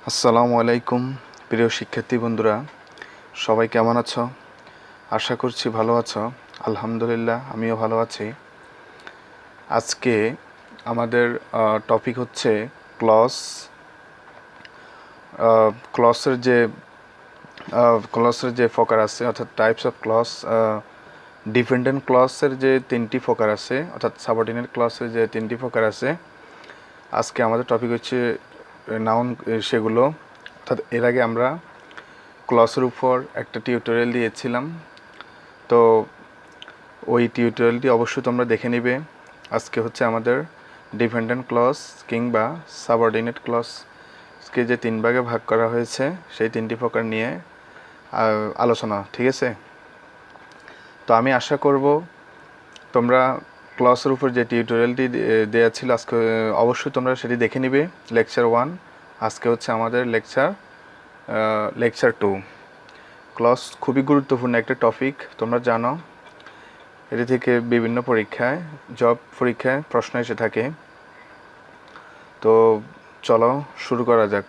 আসসালামু আলাইকুম প্রিয় শিক্ষার্থী বন্ধুরা, সবাই কেমন আছো? আশা করছি ভালো আছো। আলহামদুলিল্লাহ, আমিও ভালো আছি। আজকে আমাদের টপিক হচ্ছে ক্লজ। ক্লজের যে ফকার আছে, অর্থাৎ টাইপস অফ ক্লজ। ডিপেন্ডেন্ট ক্লজের যে তিনটি ফকার আছে, অর্থাৎ সাবঅর্ডিনেট ক্লজের যে তিনটি ফকার আছে। আজকে আমাদের টপিক হচ্ছে নাউন, সেগুলো। অর্থাৎ এর আগে আমরা ক্লজের উপর একটা টিউটোরিয়াল দিয়েছিলাম, তো ওই টিউটোরিয়ালটি অবশ্যই তোমরা দেখে নিবে। আজকে হচ্ছে আমাদের ডিপেন্ডেন্ট ক্লজ কিংবা সাবঅর্ডিনেট ক্লজকে যে তিন ভাগে ভাগ করা হয়েছে সেই তিনটি প্রকার নিয়ে আলোচনা, ঠিক আছে? তো আমি আশা করব তোমরা ক্লজের উপর যে টিউটোরিয়ালটি দেওয়া ছিল আজকে অবশ্যই তোমরা সেটি দেখে নিবে। লেকচার 1, আজকে হচ্ছে আমাদের লেকচার 2। ক্লজ খুবই গুরুত্বপূর্ণ একটা টপিক, তোমরা জানো। এটি থেকে বিভিন্ন পরীক্ষায়, জব পরীক্ষায় প্রশ্ন এসে থাকে। তো চলো শুরু করা যাক।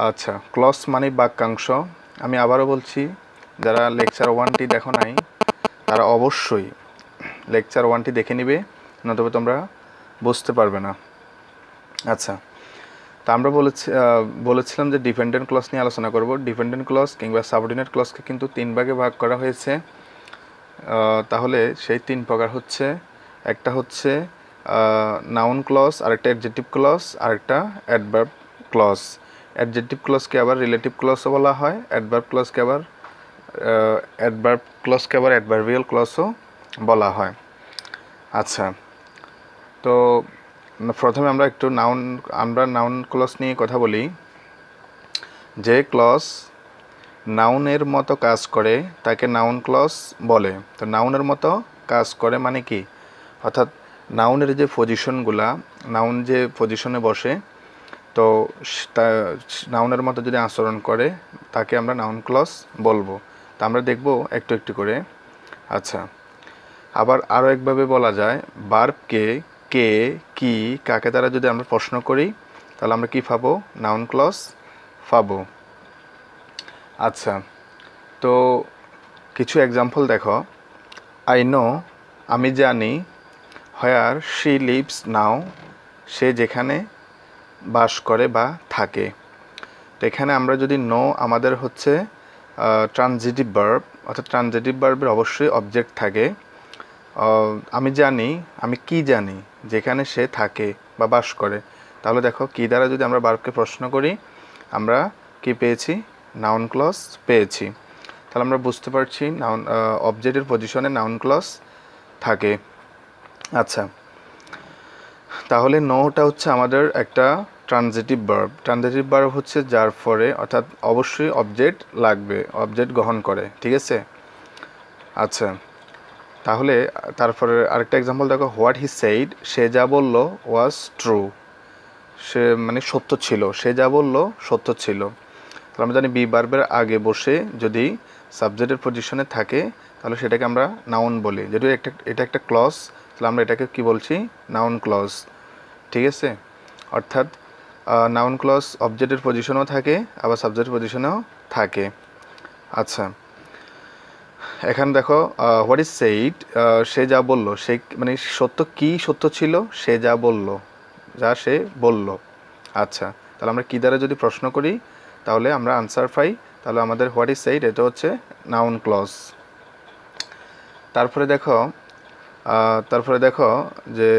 আচ্ছা, ক্লজ মানে বাক্যাংশ। আমি আবারও বলছি, যারা লেকচার 1টি দেখো নাই তারা অবশ্যই লেকচার 1টি দেখে নিবে, নতুবা তোমরা বুঝতে পারবে না। আচ্ছা, তা আমরা বলেছিলাম যে ডিপেন্ডেন্ট ক্লজ নিয়ে আলোচনা করব। ডিপেন্ডেন্ট ক্লজ কিংবা সাবঅর্ডিনেট ক্লজকে কিন্তু তিন ভাগে ভাগ করা হয়েছে। তাহলে সেই তিন প্রকার হচ্ছে, একটা হচ্ছে নাউন ক্লজ, আরেকটা অ্যাডজেক্টিভ ক্লজ, আরেকটা অ্যাডভার্ব ক্লজ। অ্যাডজেক্টিভ ক্লজকে আবার রিলেটিভ ক্লজও বলা হয়, অ্যাডভার্ব ক্লজকে আবার অ্যাডভার্বিয়াল ক্লজও বলা হয়। আচ্ছা, তো প্রথমে আমরা একটু নাউন ক্লজ নিয়ে কথা বলি। যে ক্লজ নাউনের মতো কাজ করে তাকে নাউন ক্লজ বলে। তো নাউনের মতো কাজ করে মানে কি? অর্থাৎ নাউনের যে পজিশনগুলা, নাউন যে পজিশনে বসে, তো নাউনের মতো যদি আচরণ করে তাকে আমরা নাউন ক্লজ বলবো। তা আমরা দেখব একটু একটু করে। আচ্ছা, আবার আরও একভাবে বলা যায়, ভার্বকে কে, কি, কাকে দ্বারা যদি আমরা প্রশ্ন করি তাহলে আমরা কি পাবো? নাউন ক্লজ পাবো। আচ্ছা, তো কিছু এক্সাম্পল দেখো। আই নো, আমি জানি। হোয়ার শি লিভস নাও, সে যেখানে বাস করে বা থাকে। তো এখানে আমরা যদি নো, আমাদের হচ্ছে ট্রানজিটিভ ভার্ব, অর্থাৎ ট্রানজিটিভ ভার্বের অবশ্যই অবজেক্ট থাকে। আমি জানি, আমি কি জানি? যেখানে সে থাকে বা বাস করে। তাহলে দেখো, কি দ্বারা যদি আমরা ভার্বকে প্রশ্ন করি, আমরা কি পেয়েছি? নাউন ক্লজ পেয়েছি। তাহলে আমরা বুঝতে পারছি নাউন অবজেক্টের পজিশনে নাউন ক্লজ থাকে। আচ্ছা, তাহলে নোটা হচ্ছে আমাদের একটা ট্রানজিটিভ ভার্ব। ট্রানজিটিভ ভার্ব হচ্ছে যার পরে, অর্থাৎ অবশ্যই অবজেক্ট লাগবে, অবজেক্ট গ্রহণ করে, ঠিক আছে? আচ্ছা, তাহলে তারপরে আরেকটা এক্সাম্পল দেখো। হোয়াট হি সেইড, সে যা বলল, ওয়াজ ট্রু, সে মানে সত্য ছিল, সে যা বলল সত্য ছিল। তাহলে আমরা জানি বি ভার্বের আগে বসে যদি সাবজেক্টের পজিশনে থাকে তাহলে সেটাকে আমরা নাউন বলি। যদিও এটা একটা ক্লজ, তাহলে আমরা এটাকে কি বলছি? নাউন ক্লজ, ঠিক আছে? অর্থাৎ নাউন ক্লজ অবজেক্টের পজিশনেও থাকে, আবার সাবজেক্টের পজিশনেও থাকে। আচ্ছা, এখানে দেখো, হোয়াট ইজ সেইড, সে যা বলল, সে মানে সত্য, কি সত্য ছিল? সে যা বলল, যা সে বলল। আচ্ছা, তাহলে আমরা কি দ্বারা যদি প্রশ্ন করি তাহলে আমরা আনসার পাই। তাহলে আমাদের হোয়াট ইজ সেইড এটা হচ্ছে নাউন ক্লজ। তারপরে দেখো যে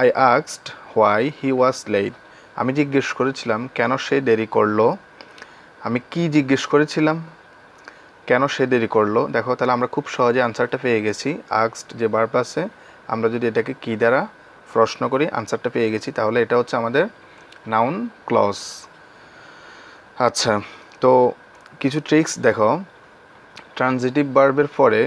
I asked why he was late, আমি জিজ্ঞেস করেছিলাম কেন সে দেরি করলো। আমি কি জিজ্ঞেস করেছিলাম? কেন সে দেরি করলো। দেখো, তাহলে আমরা খুব সহজে আনসারটা পেয়ে গেছি। আস্কড যে ভার্ব আছে, আমরা যদি এটাকে কি দ্বারা প্রশ্ন করি, আনসারটা পেয়ে গেছি। তাহলে এটা হচ্ছে আমাদের নাউন ক্লজ। আচ্ছা, তো কিছু ট্রিক্স দেখো। ট্রানজিটিভ ভার্বের পরে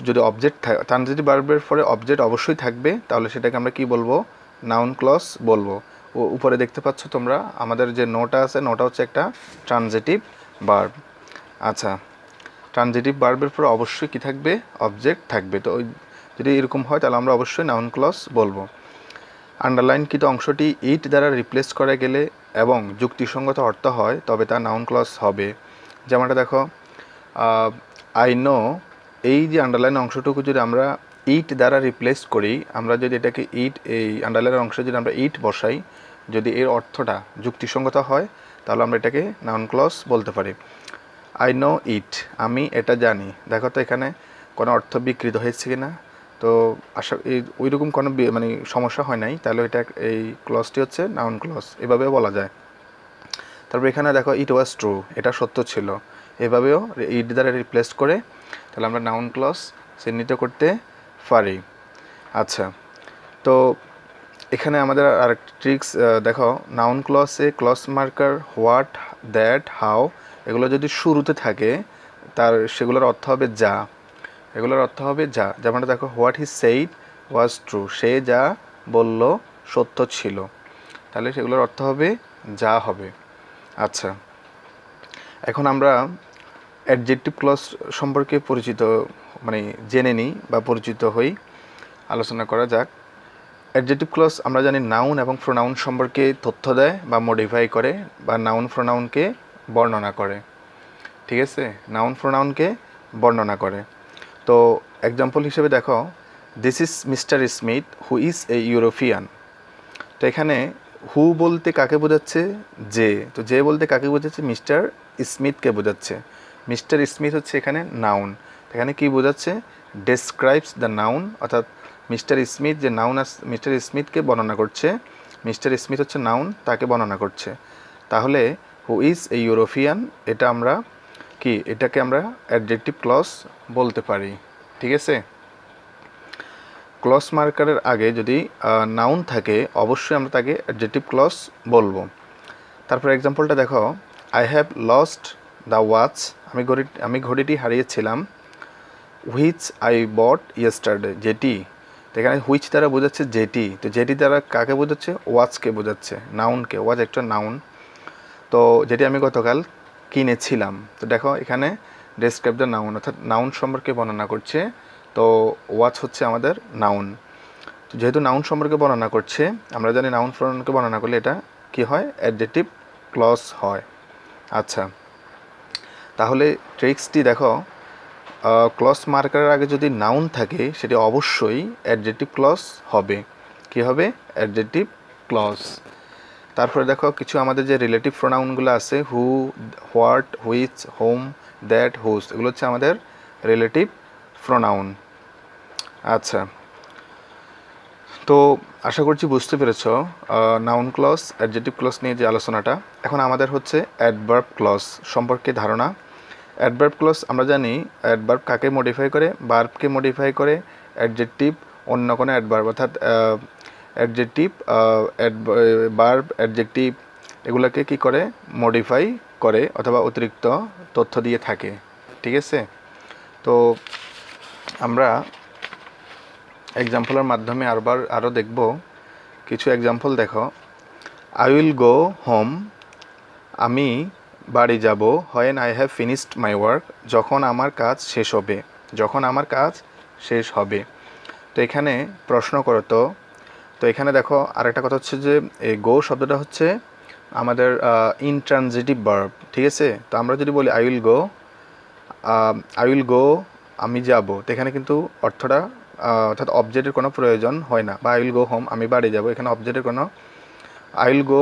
যদি অবজেক্ট থাকে, ট্রানজিটিভ ভার্বের পরে অবজেক্ট অবশ্যই থাকবে, তাহলে সেটাকে আমরা কি বলবো? নাউন ক্লজ বলবো। উপরে দেখতে পাচ্ছ তোমরা, আমাদের যে নোটা আছে, নোটা হচ্ছে একটা ট্রানজিটিভ ভার্ব। আচ্ছা, ট্রানজিটিভ ভার্বের পরে অবশ্যই কি থাকবে? অবজেক্ট থাকবে। তো যদি এরকম হয় তাহলে আমরা অবশ্যই নাউন ক্লজ বলবো। আন্ডারলাইনকৃত অংশটি ইট দ্বারা রিপ্লেস করা গেলে এবং যুক্তিসঙ্গত অর্থ হয় তবে তা নাউন ক্লজ হবে। যেমনটা দেখো, আই নো, এই যে আন্ডারলাইন অংশটুকু যদি আমরা ইট দ্বারা রিপ্লেস করি, আমরা যদি এটাকে ইট, এই আন্ডারলাইনের অংশে যদি আমরা ইট বসাই, যদি এর অর্থটা যুক্তিসঙ্গত হয় তাহলে আমরা এটাকে নাউন ক্লজ বলতে পারি। আই নো ইট, আমি এটা জানি। দেখো তো এখানে কোনো অর্থ বিকৃত হয়েছে কি না? তো আশা এই ওইরকম কোনো মানে সমস্যা হয় নাই, তাহলে এটা এই ক্লজটি হচ্ছে নাউন ক্লজ, এভাবেও বলা যায়। তারপর এখানে দেখো ইট ওয়াজ ট্রু, এটা সত্য ছিল, এভাবেও ইট দ্বারা রিপ্লেস করে তাহলে আমরা নাউন ক্লজ চিহ্নিত করতে পারি। আচ্ছা, তো এখানে আমাদের আরেকটা ট্রিক্স দেখো, নাউন ক্লজে clause marker what, that, how এগুলো যদি শুরুতে থাকে তার সেগুলোর অর্থ হবে যা, এগুলোর অর্থ হবে যা। যেমনটা দেখো, what he said was true, সে যা বলল সত্য ছিল, তাহলে সেগুলোর অর্থ হবে যা হবে। আচ্ছা, এখন আমরা অ্যাডজেক্টিভ ক্লজ সম্পর্কে পরিচিত মানে জেনে নিই বা পরিচিত হই, আলোচনা করা যাক। অ্যাডজেক্টিভ ক্লজ আমরা জানি নাউন এবং প্রোনাউন সম্পর্কে তথ্য দেয় বা মডিফাই করে, বা নাউন প্রোনাউনকে বর্ণনা করে। ঠিক আছে, নাউন প্রোনাউনকে বর্ণনা করে। তো এক্সাম্পল হিসেবে দেখো, this is mister Smith who is a European. তো এখানে হু বলতে কাকে বোঝাচ্ছে? যে। তো যে বলতে কাকে বোঝাচ্ছে? মিস্টার স্মিথকে বোঝাচ্ছে। মিস্টার স্মিথ হচ্ছে এখানে নাউন, এখানে কি বোঝাচ্ছে? ডেসক্রাইবস দ্য নাউন, অর্থাৎ মিস্টার স্মিথ যে নাউন, মিস্টার স্মিথকে বর্ণনা করছে, মিস্টার স্মিথ হচ্ছে নাউন, তাকে বর্ণনা করছে। তাহলে হু ইজ এ ইউরোপিয়ান, এটা আমরা কি, এটাকে আমরা অ্যাডজেক্টিভ ক্লজ বলতে পারি। ঠিক আছে, ক্লজ মার্কারের আগে যদি নাউন থাকে অবশ্যই আমরা তাকে অ্যাডজেক্টিভ ক্লজ বলবো। তারপর এক্সাম্পলটা দেখো, I have lost the watch, আমি ঘড়িটি হারিয়েছিলাম। হুইচ আই বট ইয়েস্টারডে, যেটি। তো এখানে হুইচ দ্বারা বোঝাচ্ছে যেটি, তো যেটি দ্বারা কাকে বোঝাচ্ছে? ওয়াচকে বোঝাচ্ছে, নাউনকে। ওয়াচ একটা নাউন, তো যেটি আমি গতকাল কিনেছিলাম। তো দেখো এখানে ডেসক্রাইব দ্য নাউন, অর্থাৎ নাউন সম্পর্কে বর্ণনা করছে। তো ওয়াচ হচ্ছে আমাদের নাউন। তো যেহেতু নাউন সম্পর্কে বর্ণনা করছে, আমরা জানি নাউন প্রোনাউনকে বর্ণনা করলে এটা কি হয়? অ্যাডজেক্টিভ ক্লজ হয়। আচ্ছা, তাহলে ট্রিক্সটি দেখো, ক্লজ মার্কারের আগে যদি নাউন থাকে সেটি অবশ্যই অ্যাডজেক্টিভ ক্লজ হবে। কি হবে? Adjective clause. তারপরে দেখো কিছু আমাদের যে রিলেটিভ প্রোনাউনগুলো আছে, who, what, which, whom, that, whose, এগুলো হচ্ছে আমাদের রিলেটিভ প্রোনাউন। আচ্ছা, তো আশা করছি বুঝতে পেরেছ নাউন ক্লজ, অ্যাডজেক্টিভ ক্লজ নিয়ে যে আলোচনাটা। এখন আমাদের হচ্ছে অ্যাডভার্ব ক্লজ সম্পর্কে ধারণা। অ্যাডভার্ব ক্লজ আমরা জানি অ্যাডভার্ব কাকে মডিফাই করে? ভার্বকে মডিফাই করে। অ্যাডজেক্টিভ অন্য কোনো অ্যাডভার্ব, অর্থাৎ অ্যাডজেক্টিভ, ভার্ব, অ্যাডজেক্টিভ এগুলোকে কি করে? মডিফাই করে অথবা অতিরিক্ত তথ্য দিয়ে থাকে। ঠিক আছে, তো আমরা এক্সাম্পলের মাধ্যমে আরও দেখব কিছু এক্সাম্পল। দেখো, আই উইল গো হোম, আমি বাড়ি যাব। When I have finished my work, যখন আমার কাজ শেষ হবে, যখন আমার কাজ শেষ হবে। তো এখানে প্রশ্ন করো তো এখানে দেখো আরেকটা কথা হচ্ছে যে এই গো শব্দটা হচ্ছে আমাদের ইনট্রানজিটিভ ভার্ব। ঠিক আছে, তো আমরা যদি বলি আই উইল গো, আমি যাব, তো এখানে কিন্তু অর্থটা অর্থাৎ অবজেক্টের কোনো প্রয়োজন হয় না। বা আই উইল গো হোম, আমি বাড়ি যাব, এখানে অবজেক্টের কোনো, আই উইল গো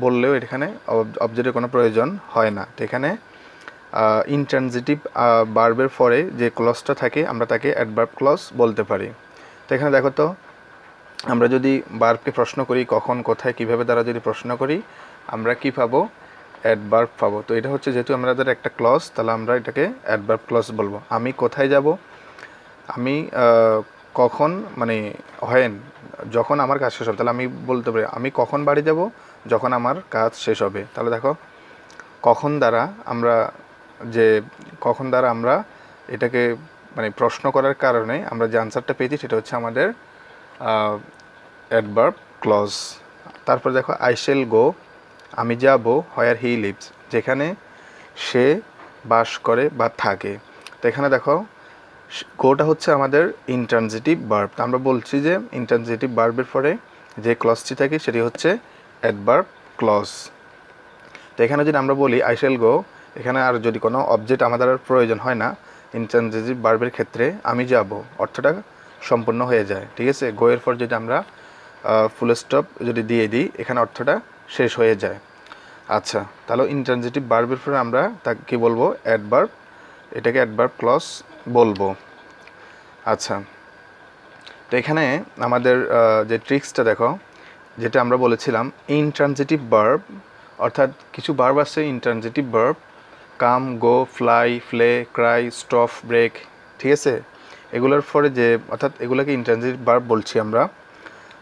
বললেও এখানে অবজেক্টের কোনো প্রয়োজন হয় না। তো এখানে ইনট্রানজিটিভ ভার্বের পরে যে ক্লজটা থাকে আমরা তাকে অ্যাডভার্ব ক্লজ বলতে পারি। তো এখানে দেখো তো, আমরা যদি ভার্বকে প্রশ্ন করি কখন, কোথায়, কিভাবে দ্বারা যদি প্রশ্ন করি, আমরা কি পাবো? অ্যাডভার্ব পাবো। তো এটা হচ্ছে যেহেতু আমাদের একটা ক্লজ, তাহলে আমরা এটাকে অ্যাডভার্ব ক্লজ বলবো। আমি কোথায় যাব, আমি কখন, মানে হোয়েন, যখন আমার কাজ শেষ হবে, তাহলে আমি বলতে পারি আমি কখন বাড়ি যাব, যখন আমার কাজ শেষ হবে। তাহলে দেখো কখন দ্বারা আমরা এটাকে মানে প্রশ্ন করার কারণে আমরা যে আনসারটা পেয়েছি সেটা হচ্ছে আমাদের অ্যাডভার্ব ক্লজ। তারপর দেখো, আই শ্যাল গো, আমি যাব, হোয়ার হি লিভস, যেখানে সে বাস করে বা থাকে। তো এখানে দেখো গোটা হচ্ছে আমাদের ইনট্রানজিটিভ ভার্ব। তো আমরা বলছি যে ইনট্রানজিটিভ ভার্বের পরে যে ক্লজটি থাকে সেটি হচ্ছে অ্যাডভার্ব ক্লজ। তো এখানে যদি আমরা বলি আই শ্যাল গো, এখানে আর যদি কোনো অবজেক্ট আমাদের আর প্রয়োজন হয় না ইন্ট্রানজিটিভ ভার্বের ক্ষেত্রে, আমি যাব অর্থটা সম্পূর্ণ হয়ে যায়। ঠিক আছে, গো এর পর যদি আমরা ফুল স্টপ যদি দিয়ে দিই এখানে অর্থটা শেষ হয়ে যায়। আচ্ছা, তাহলে ইন্ট্রানজিটিভ ভার্বের পরে আমরা তাকে কী বলবো? অ্যাডভার্ব, এটাকে অ্যাডভার্ব ক্লজ বলবো। আচ্ছা, তো এখানে আমাদের যে ট্রিক্সটা দেখো, যেটা আমরা বলেছিলাম ইনট্রানজিটিভ ভার্ব, অর্থাৎ কিছু ভার্ব আছে intransitive verb, come, go, fly, play, cry, stop, break. ঠিক আছে, এগুলোর পরে যে অর্থাৎ এগুলোকে ইনট্রানজিটিভ ভার্ব বলছি আমরা।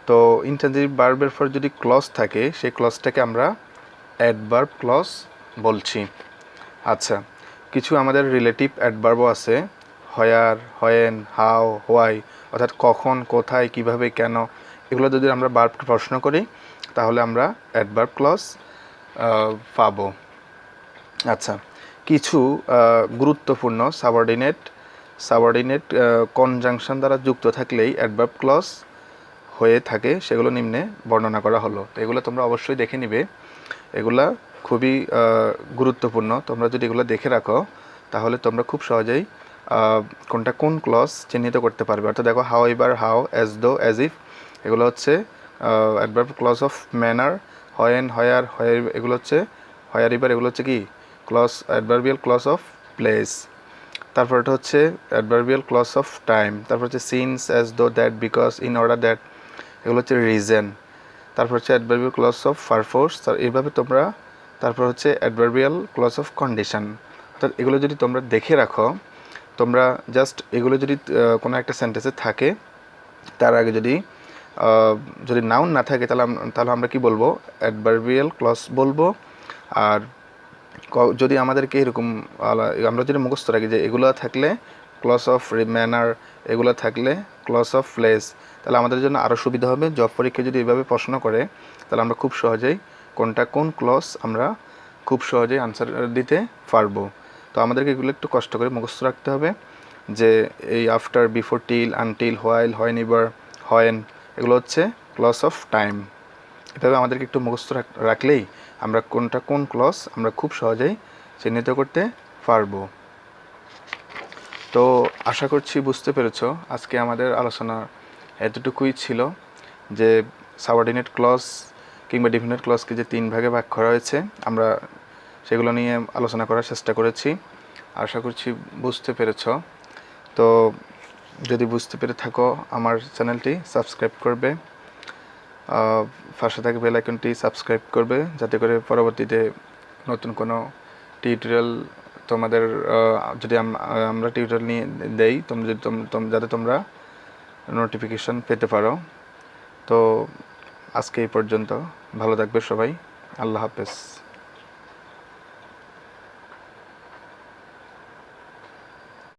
তো ইনট্রানজিটিভ ভার্বের পর যদি ক্লজ থাকে সেই ক্লজটাকে আমরা অ্যাডভার্ব ক্লজ বলছি। আচ্ছা, কিছু আমাদের রিলেটিভ অ্যাডভার্বও আছে, হোয়ার, হোয়েন, হাউ, হোয়াই, অর্থাৎ কখন, কোথায়, কিভাবে, কেন। এগুলো যদি আমরা ভার্বকে প্রশ্ন করি তাহলে আমরা অ্যাডভার্ব ক্লজ পাবো। আচ্ছা, কিছু গুরুত্বপূর্ণ সাবঅর্ডিনেট কনজাংশন দ্বারা যুক্ত থাকলেই অ্যাডভার্ব ক্লজ হয়ে থাকে, সেগুলো নিম্নে বর্ণনা করা হলো। তো এগুলো তোমরা অবশ্যই দেখে নিবে, এগুলা খুবই গুরুত্বপূর্ণ। তোমরা যদি এগুলো দেখে রাখো তাহলে তোমরা খুব সহজেই কোনটা কোন ক্লজ চিহ্নিত করতে পারবে। অর্থাৎ দেখো however, how, as though, as if, এগুলো হচ্ছে adverb clause of manner. When, where, where, এগুলো হচ্ছে হোয়ার এভার, এগুলো হচ্ছে কি clause, adverbial clause of place. তারপর এটা হচ্ছে অ্যাডভার্বিয়াল ক্লজ অফ টাইম। তারপর হচ্ছে since, as though, that, because, in order, that, এগুলো হচ্ছে রিজন। তারপর হচ্ছে অ্যাডভার্বিয়াল ক্লজ অফ পারপোজ। এইভাবে তোমরা, তারপর হচ্ছে অ্যাডভার্বিয়াল ক্লজ অফ কন্ডিশন। অর্থাৎ এগুলো যদি তোমরা দেখে রাখো, তোমরা জাস্ট এগুলো যদি কোনো একটা সেন্টেন্সে থাকে তার আগে যদি নাউন না থাকে তাহলে আমরা কি বলবো? অ্যাডভার্বিয়াল ক্লজ বলবো। আর যদি আমাদেরকে এরকম আমরা যদি মুখস্থ রাখি যে এগুলো থাকলে ক্লজ অফ ম্যানার, এগুলো থাকলে ক্লজ অফ প্লেস, তাহলে আমাদের জন্য আরও সুবিধা হবে। জব পরীক্ষা যদি এভাবে প্রশ্ন করে তাহলে আমরা খুব সহজেই কোনটা কোন ক্লজ আমরা খুব সহজেই আনসার দিতে পারবো। তো আমাদেরকে এগুলো একটু কষ্ট করে মুখস্থ রাখতে হবে যে এই after, before, till, until, while, when ever, when, এগুলো হচ্ছে ক্লজ অফ টাইম। এভাবে আমাদেরকে একটু মুখস্থ রাখলেই আমরা কোনটা কোন ক্লজ আমরা খুব সহজেই চিহ্নিত করতে পারবো। তো আশা করছি বুঝতে পেরেছো। আজকে আমাদের আলোচনা এতটুকুই ছিল যে সাবঅর্ডিনেট ক্লজ কিংবা ডিফিনিট ক্লজকে যে 3 ভাগে ভাগ করা হয়েছে, আমরা সেগুলো নিয়ে আলোচনা করার চেষ্টা করেছি। আশা করছি বুঝতে পেরেছো। তো যদি বুঝতে পেরে থাকো আমার চ্যানেলটি সাবস্ক্রাইব করবে, পাশে থাকা বেল আইকনটি সাবস্ক্রাইব করবে, যাতে করে পরবর্তীতে নতুন কোনো টিউটোরিয়াল তোমাদের যদি আমরা টিউটোরিয়াল নিয়ে দেই যাতে তোমরা নোটিফিকেশন পেতে পারো। তো আজকে এই পর্যন্ত, ভালো থাকবে সবাই, আল্লাহ হাফেজ।